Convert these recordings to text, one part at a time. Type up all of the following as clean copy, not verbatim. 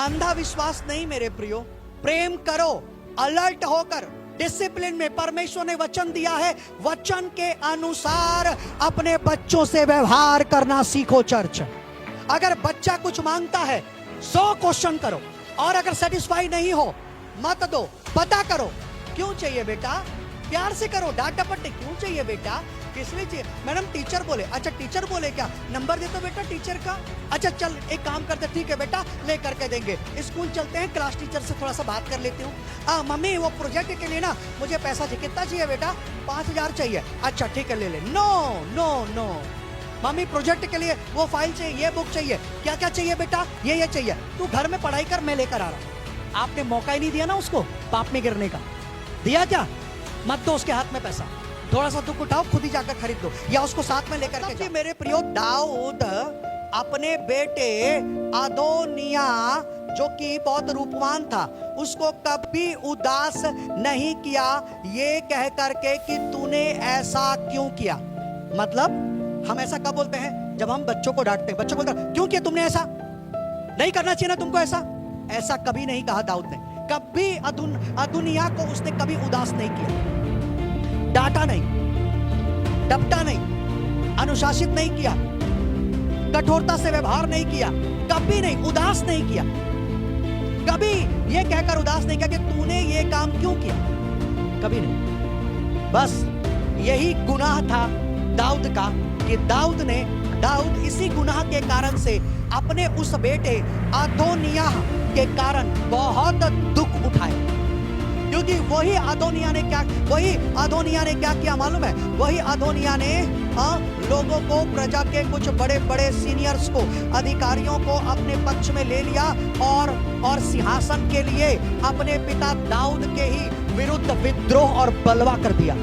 अंधा विश्वास नहीं मेरे प्रियो, प्रेम करो अलर्ट होकर, डिसिप्लिन में। परमेश्वर ने वचन दिया है, वचन के अनुसार अपने बच्चों से व्यवहार करना सीखो चर्च। अगर बच्चा कुछ मांगता है 100 क्वेश्चन करो, और अगर सेटिस्फाई नहीं हो मत दो, पता करो क्यों चाहिए बेटा, प्यार से करो, डांट डपट क्यों चाहिए बेटा, किस लिए चाहिए। मैडम टीचर बोले, अच्छा टीचर बोले क्या, नंबर दे दो बेटा टीचर का। अच्छा चल एक काम करते, ठीक है बेटा ले करके देंगे, स्कूल चलते हैं, क्लास टीचर से थोड़ा सा बात कर लेती हूँ। मम्मी वो प्रोजेक्ट के लिए ना मुझे पैसा चाहिए, कितना चाहिए बेटा, 5000 चाहिए, अच्छा ठीक है ले ले। No no no mummy project के लिए वो फाइल चाहिए, ये बुक चाहिए, क्या क्या चाहिए बेटा, ये चाहिए, तू घर में पढ़ाई कर, मैं लेकर आ रहा हूँ। आपने मौका ही नहीं दिया ना उसको पाप में गिरने का, दिया क्या, मत दो उसके हाथ में पैसा, थोड़ा सा दुख उठाओ, खुद ही जाकर खरीद दो, या उसको साथ में लेकर के। मेरे प्रियो, दाऊद अपने बेटे अदोनिया जो कि बहुत रूपवान था, उसको कभी उदास नहीं किया, ये कह करके कि तूने ऐसा क्यों किया। मतलब हम ऐसा कब बोलते हैं, जब हम बच्चों को डांटते हैं, बच्चों को क्यों किया तुमने, ऐसा नहीं करना चाहिए ना तुमको, ऐसा कभी नहीं कहा दाऊद ने। कभी अदोनिया को उसने कभी उदास नहीं किया, डांटा नहीं, डपटा नहीं, अनुशासित नहीं किया, कठोरता से व्यवहार नहीं किया, कभी नहीं, उदास नहीं किया, कभी ये कहकर उदास नहीं किया कि तूने ये काम क्यों किया, कभी नहीं। बस यही गुनाह था दाऊद का कि दाऊद इसी गुनाह के कारण से अपने उस बेटे अदोनिया के कारण बहुत दुख उठाए। क्योंकि वही अदोनिया ने क्या किया मालूम है, वही अदोनिया ने लोगों को, प्रजा के कुछ बड़े बड़े सीनियर्स को, अधिकारियों को अपने पक्ष में ले लिया और सिंहासन के लिए अपने पिता दाऊद के ही विरुद्ध विद्रोह और बलवा कर दिया।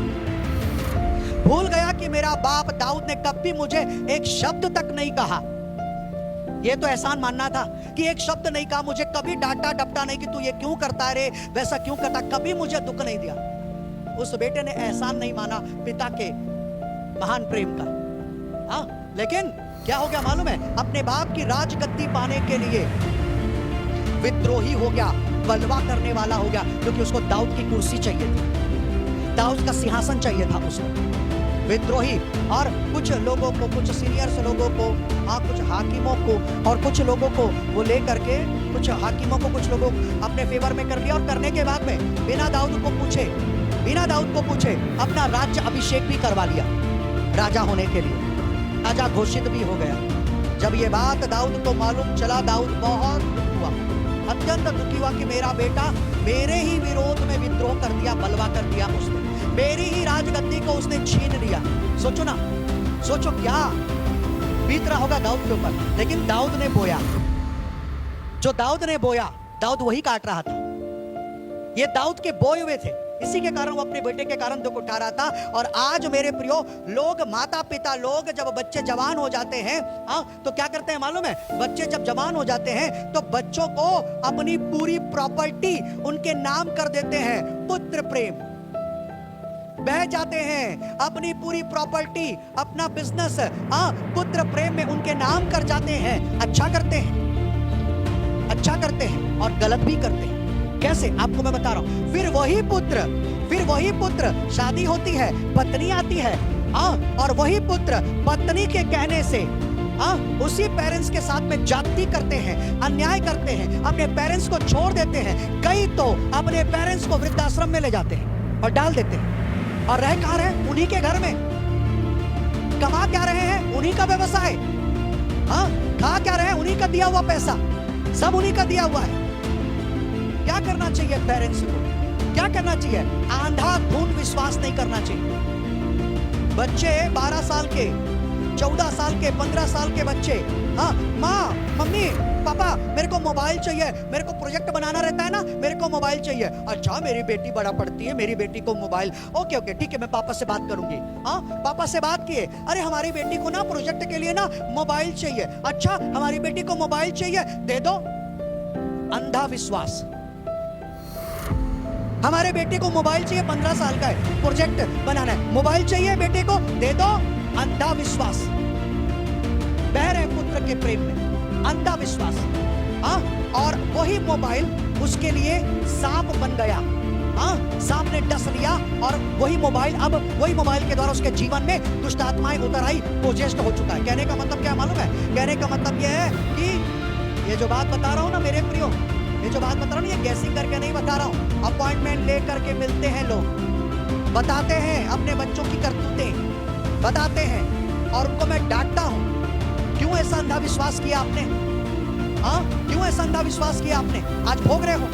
भूल गया कि मेरा बाप दाऊद ने कभी मुझे एक शब्द तक नहीं कहा। ये तो एहसान मानना था कि एक शब्द नहीं कहा, मुझे कभी डांटा डपटा नहीं कि तू ये क्यों करता रे, वैसा क्यों करता, कभी मुझे दुख नहीं दिया। उस बेटे ने एहसान नहीं माना पिता के महान प्रेम का। लेकिन क्या हो गया मालूम है, अपने बाप की राजगद्दी पाने के लिए विद्रोही हो गया, बलवा करने वाला हो गया, क्योंकि उसको दाऊद की कुर्सी चाहिए थी, दाऊद का सिंहासन चाहिए था उसको। विद्रोही और कुछ लोगों को, कुछ सीनियर्स लोगों को, कुछ हाकिमों को और कुछ लोगों को वो ले करके, कुछ हाकिमों को कुछ लोगों अपने फेवर में कर लिया, और करने के बाद में बिना दाऊद को पूछे अपना राज्य अभिषेक भी करवा लिया, राजा होने के लिए राजा घोषित भी हो गया। जब ये बात दाऊद को मालूम चला, दाऊद बहुत दुख हुआ, अत्यंत दुखी हुआ कि मेरा बेटा मेरे ही विरोध में विद्रोह कर दिया, बलवा कर दिया उसने, मेरी ही राजगद्दी को उसने छीन लिया। सोचो ना, सोचो क्या बीत रहा होगा दाऊद के ऊपर। लेकिन दाऊद ने बोया, जो दाऊद ने बोया दाऊद वही काट रहा था। ये दाऊद के बोए हुए थे, इसी के कारण वो अपने बेटे के कारण दुख उठा रहा था। और आज मेरे प्रियो लोग, माता पिता लोग, जब बच्चे जवान हो जाते हैं तो क्या करते हैं मालूम है, बच्चे जब जवान हो जाते हैं तो बच्चों को अपनी पूरी प्रॉपर्टी उनके नाम कर देते हैं, पुत्र प्रेम, बह जाते हैं अपनी पूरी प्रॉपर्टी, अपना बिजनेस पुत्र प्रेम में उनके नाम कर जाते हैं। अच्छा करते हैं और गलत भी करते हैं। कैसे, आपको मैं बता रहा हूं। फिर वही पुत्र शादी होती है, पत्नी आती है, और वही पुत्र पत्नी के कहने से उसी पेरेंट्स के साथ में जाति करते हैं, अन्याय करते हैं, अपने पेरेंट्स को छोड़ देते हैं। कई तो अपने पेरेंट्स को वृद्धाश्रम में ले जाते हैं और डाल देते हैं, और रह कहां रहे, उन्हीं के घर में। कमा क्या रहे हैं, उन्हीं का व्यवसाय, खा क्या रहे हैं, उन्हीं का दिया हुआ पैसा, सब उन्हीं का दिया हुआ है। क्या करना चाहिए पेरेंट्स को, क्या करना चाहिए, अंधाधुंध विश्वास नहीं करना चाहिए। बच्चे 12 साल के, 14 साल के, 15 साल के बच्चे, माँ, मम्मी, पापा मेरे को मोबाइल चाहिए, मेरे को प्रोजेक्ट बनाना रहता है ना, मेरे को मोबाइल चाहिए। अच्छा मेरी बेटी बड़ा पढ़ती है, मेरी बेटी को मोबाइल, ओके ठीक है मैं पापा से बात करूंगी। पापा से बात किए, अरे हमारी बेटी को ना प्रोजेक्ट के लिए ना मोबाइल चाहिए। अच्छा हमारी बेटी को मोबाइल चाहिए, दे दो। अंधा विश्वास। हमारे बेटे को मोबाइल चाहिए, 15 साल का है, प्रोजेक्ट बनाना है, मोबाइल चाहिए बेटे को, दे दो। अंधा विश्वास, बह रहे पुत्र के प्रेम में, अंधा विश्वास। और वही मोबाइल उसके लिए सांप बन गया। हाँ, सांप ने डस लिया और वही मोबाइल, अब वही मोबाइल के द्वारा उसके जीवन में दुष्ट आत्माएं उतर आई, पोजेस्ट हो चुका है। कहने का मतलब क्या मालूम है? कहने का मतलब यह है कि ये जो बात बता रहा हूं ना मेरे प्रियो, ये जो बात बता रहा हूं, ये गैसिंग करके नहीं बता रहा हूं। अपॉइंटमेंट लेकर के मिलते हैं लोग, बताते हैं अपने बच्चों की करतूतें, बताते हैं और उनको मैं डांटता हूं। क्यों ऐसा अंधा विश्वास किया आपने? हाँ, क्यों ऐसा अंधा विश्वास किया आपने? आज भोग रहे हो।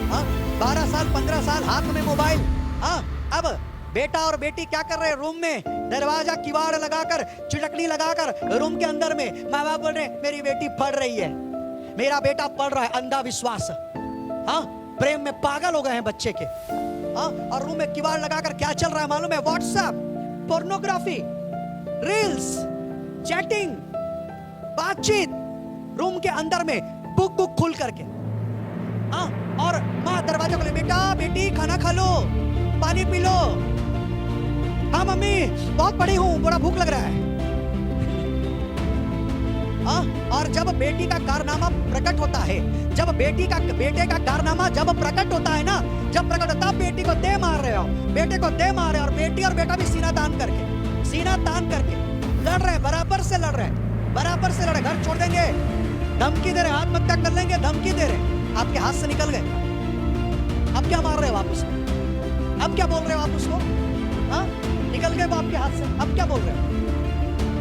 हाँ, 12 साल 15 साल हाथ में मोबाइल। हाँ, अब बेटा और बेटी क्या कर रहे हैं? रूम में दरवाजा किवाड़ लगाकर, चिटकनी लगाकर रूम के अंदर में माँ बाप बोल रहे मेरी बेटी पढ़ रही है, मेरा बेटा पढ़ रहा है। अंधा विश्वास। हाँ, प्रेम में पागल हो गए हैं बच्चे के। हाँ, और रूम में किवाड़ लगाकर क्या चल रहा है मालूम है? व्हाट्सएप, पोर्नोग्राफी, रील्स, चैटिंग, बातचीत, रूम के अंदर में बुक खुल करके। हाँ, और माँ दरवाजा खोले, बेटा बेटी खाना खा लो, पानी पी लो। हाँ मम्मी बहुत पढ़ी हूं, बड़ा भूख लग रहा है। हाँ, और जब बेटी का कारनामा प्रकट होता है, जब बेटे का कारनामा जब प्रकट होता है ना, जब प्रकट होता है, बेटी को दे मार रहे हो, बेटे को दे मार रहे हो, और बेटी और बेटा भी सीना तान करके लड़ रहे हैं, बराबर से लड़ रहे हैं, बराबर से लड़ रहे। घर छोड़ देंगे, धमकी दे रहे, आत्महत्या कर लेंगे, धमकी दे रहे, आपके हाथ से निकल गए। अब क्या मार रहे हो आप उसको? अब क्या बोल रहे हो आप उसको? हाँ, निकल गए वो आपके हाथ से, अब क्या बोल रहे हो?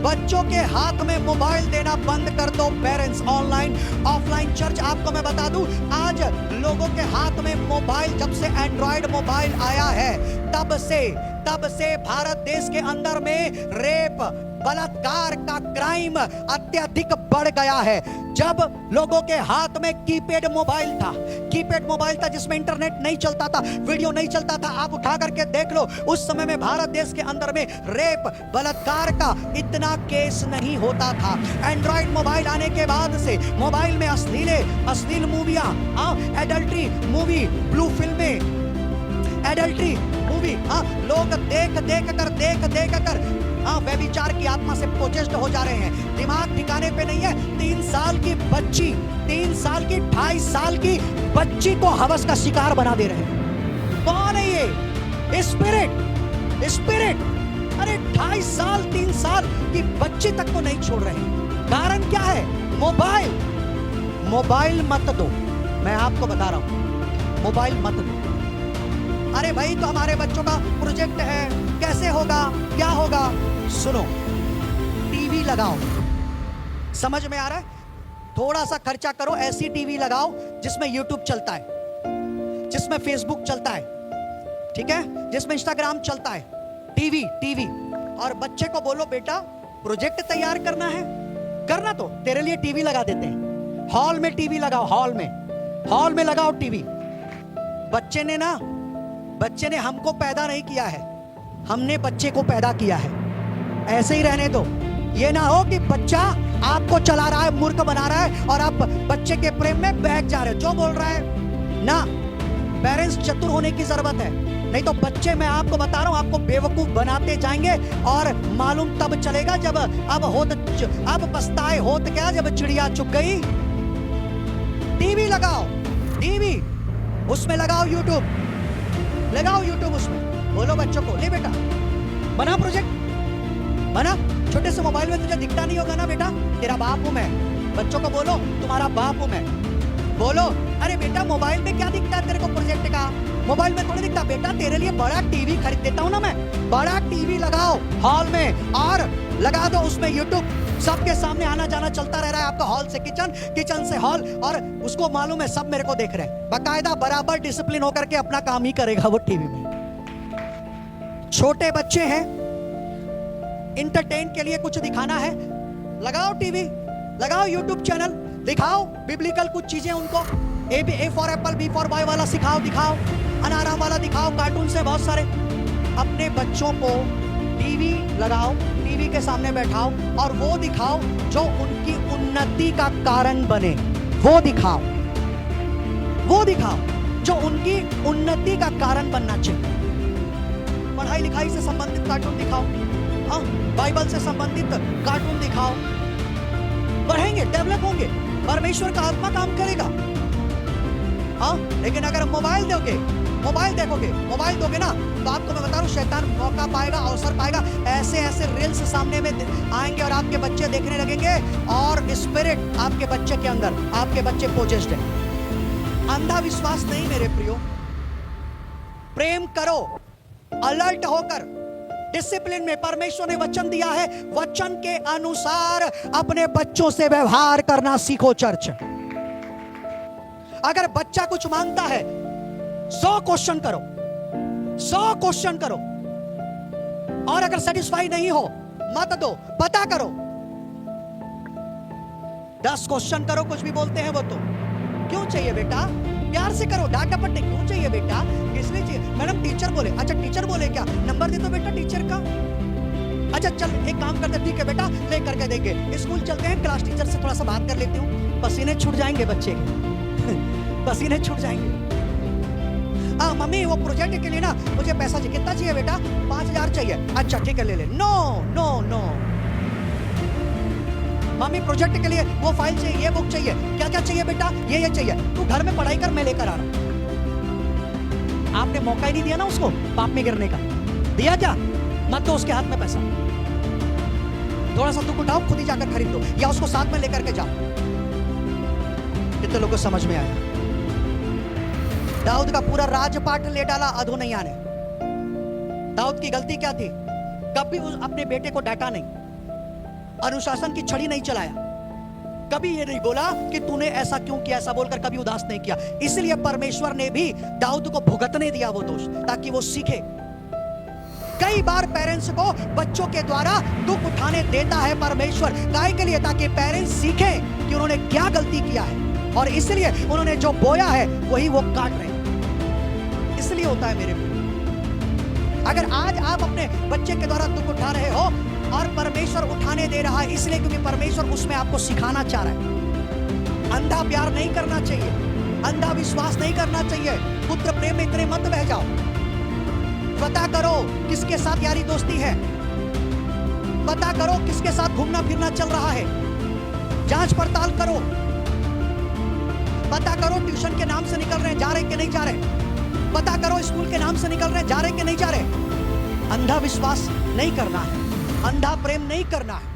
बच्चों के हाथ में मोबाइल देना बंद कर दो पेरेंट्स। ऑनलाइन ऑफलाइन चर्च, आपको मैं बता दूं, आज लोगों के हाथ में मोबाइल, जब से एंड्रॉइड मोबाइल आया है तब से भारत देश के अंदर में रेप, बलात्कार का क्राइम अत्यधिक बढ़ गया है। जब लोगों के हाथ में कीपैड मोबाइल था जिसमें इंटरनेट नहीं चलता था, वीडियो नहीं चलता था, आप उठा करके देख लो, उस समय में भारत देश के अंदर में रेप, बलात्कार का इतना केस नहीं होता था। एंड्रॉइड मोबाइल आने के बाद से मोबाइल में अश्लील मूवियां, एडल्ट्री मूवी, ब्लू फिल्में, एडल्ट्री मूवी, लोग देख कर व्यभिचार की आत्मा से पोजेस्ड हो जा रहे हैं। दिमाग ठिकाने पे नहीं है। 3 साल की बच्ची, 3 साल की, 2.5 साल की बच्ची को हवस का शिकार बना दे रहे हैं। कौन है ये? स्पिरिट। अरे 2.5 साल 3 साल की बच्ची तक को नहीं छोड़ रहे हैं। कारण क्या है? मोबाइल मत दो। मैं आपको बता रहा हूं, मोबाइल मत दो। अरे भाई, तो हमारे बच्चों का प्रोजेक्ट है, कैसे होगा, क्या होगा? सुनो, टीवी लगाओ। समझ में आ रहा है? थोड़ा सा खर्चा करो, ऐसी टीवी लगाओ जिसमें यूट्यूब चलता है, जिसमें फेसबुक चलता है, ठीक है, जिसमें इंस्टाग्राम चलता है। टीवी और बच्चे को बोलो बेटा प्रोजेक्ट तैयार करना है, करना तो तेरे लिए टीवी लगा देते हैं। हॉल में टीवी लगाओ, हॉल में लगाओ टीवी। बच्चे ने हमको पैदा नहीं किया है, हमने बच्चे को पैदा किया है। ऐसे ही रहने दो। ये ना हो कि बच्चा आपको चला रहा है, मूर्ख बना रहा है और आप बच्चे के प्रेम में बहक जा रहे हो। जो बोल रहा है ना, पेरेंट्स चतुर होने की जरूरत है, नहीं तो बच्चे, मैं आपको बता रहा हूं, आपको बेवकूफ बनाते जाएंगे और मालूम तब चलेगा जब अब पछताए होत क्या जब चिड़िया चुग गई। टीवी लगाओ, टीवी उसमें लगाओ यूट्यूब उसमें। बोलो बच्चों को, ले बेटा बना प्रोजेक्ट, बना। छोटे से मोबाइल में तुझे दिखता नहीं होगा ना बेटा, तेरा बाप हूं मैं। बच्चों को बोलो तुम्हारा बाप हूं मैं। बोलो अरे बेटा मोबाइल में क्या दिखता है तेरे को प्रोजेक्ट का? मोबाइल में थोड़ी दिखता बेटा, तेरे लिए बड़ा टीवी खरीद देता हूं ना मैं। बड़ा टीवी लगाओ हॉल में और लगा दो उसमें यूट्यूब। सबके सामने आना जाना चलता रह रहा है आपका, हॉल से किचन, किचन से हॉल, और उसको मालूम है सब मेरे को देख रहे हैं। बाकायदा बराबर डिसिप्लिन होकर के अपना काम ही करेगा वो टीवी में। छोटे बच्चे हैं, इंटरटेन के लिए कुछ दिखाना है, लगाओ टीवी, लगाओ यूट्यूब चैनल, दिखाओ बिब्लिकल कुछ चीजें उनको। A for apple, B for boy वाला दिखाओ, अनाराम वाला दिखाओ, कार्टून से बहुत सारे। अपने बच्चों को टीवी लगाओ, टीवी के सामने बैठाओ और वो दिखाओ जो उनकी उन्नति का कारण बने। वो दिखाओ जो उनकी उन्नति का कारण बनना चाहिए। पढ़ाई लिखाई से संबंधित कार्टून दिखाओ, बाइबल से संबंधित कार्टून दिखाओ, बढ़ेंगे, डेवलप होंगे। परमेश्वर का आत्मा काम करेगा। हाँ, लेकिन अगर मोबाइल देखोगे, मोबाइल दोगे ना, तो आपको मैं बता रहा हूं शैतान मौका पाएगा, अवसर पाएगा, ऐसे ऐसे रील्स सामने में आएंगे और आपके बच्चे देखने लगेंगे और स्पिरिट आपके बच्चे के अंदर, आपके बच्चे पोजेस्ड है। अंधा विश्वास नहीं मेरे प्रियो, प्रेम करो अलर्ट होकर, डिसिप्लिन में। परमेश्वर ने वचन दिया है, वचन के अनुसार अपने बच्चों से व्यवहार करना सीखो चर्च। अगर बच्चा कुछ मांगता है 100 क्वेश्चन करो, 100 क्वेश्चन करो, और अगर सेटिस्फाई नहीं हो मत दो, पता करो। 10 क्वेश्चन करो, कुछ भी बोलते हैं वो तो। क्यों चाहिए बेटा? प्यार से करो, डांट डपट क्यों चाहिए बेटा? किसलिए चाहिए? मैडम टीचर बोले। अच्छा टीचर बोले क्या? नंबर दे दो बेटा टीचर का। अच्छा चल एक काम करते, ठीक है बेटा ले करके देंगे, स्कूल चलते हैं, क्लास टीचर से थोड़ा सा बात कर लेती हूँ। पसीने छूट जाएंगे बच्चे के पसीने छूट जाएंगे। मम्मी वो प्रोजेक्ट के लिए ना मुझे पैसा चाहिए। कितना चाहिए बेटा? 5,000 चाहिए। अच्छा ठीक है ले ले। No no no, mummy project के लिए वो फाइल चाहिए, ये बुक चाहिए। क्या क्या चाहिए बेटा? ये चाहिए। तू घर में पढ़ाई कर, मैं लेकर आ रहा हूं। आपने मौका ही नहीं दिया ना उसको पाप में गिरने का। दिया क्या? मत दो उसके हाथ में पैसा, थोड़ा सा तुम उठाओ, खुद ही जाकर खरीद दो, या उसको साथ में लेकर के जाओ। कितने लोगों को समझ में आया? दाऊद का पूरा राजपाट ले डाला अधोनैया ने। दाऊद की गलती क्या थी? कभी अपने बेटे को डांटा नहीं, अनुशासन की छड़ी नहीं चलाया, कभी ये नहीं बोला कि तूने ऐसा क्यों किया, ऐसा बोलकर कभी उदास नहीं किया। इसलिए परमेश्वर ने भी दाऊद को भुगतने दिया वो दोष, ताकि वो सीखे। कई बार पेरेंट्स को बच्चों के द्वारा दुख उठाने देता है परमेश्वर, काहे के लिए? ताकि पेरेंट्स सीखें कि उन्होंने क्या गलती किया है, और इसलिए उन्होंने जो बोया है वही वो काट रहे हैं। इसलिए होता है मेरे प्रिय। अगर आज आप अपने बच्चे के द्वारा दुख उठा रहे हो और परमेश्वर उठाने दे रहा है, इसलिए क्योंकि परमेश्वर उसमें आपको सिखाना चाह रहा है। अंधा प्यार नहीं करना चाहिए, अंधा विश्वास नहीं करना चाहिए, पुत्र प्रेम में इतने मत बह जाओ। पता करो किसके साथ यारी दोस्ती है, पता करो किसके साथ घूमना फिरना चल रहा है, जांच पड़ताल करो, पता करो ट्यूशन के नाम से निकल रहे हैं, जा रहे कि नहीं जा रहे, पता करो स्कूल के नाम से निकल रहे हैं, जा रहे कि नहीं जा रहे। अंधा विश्वास नहीं करना है, अंधा प्रेम नहीं करना है।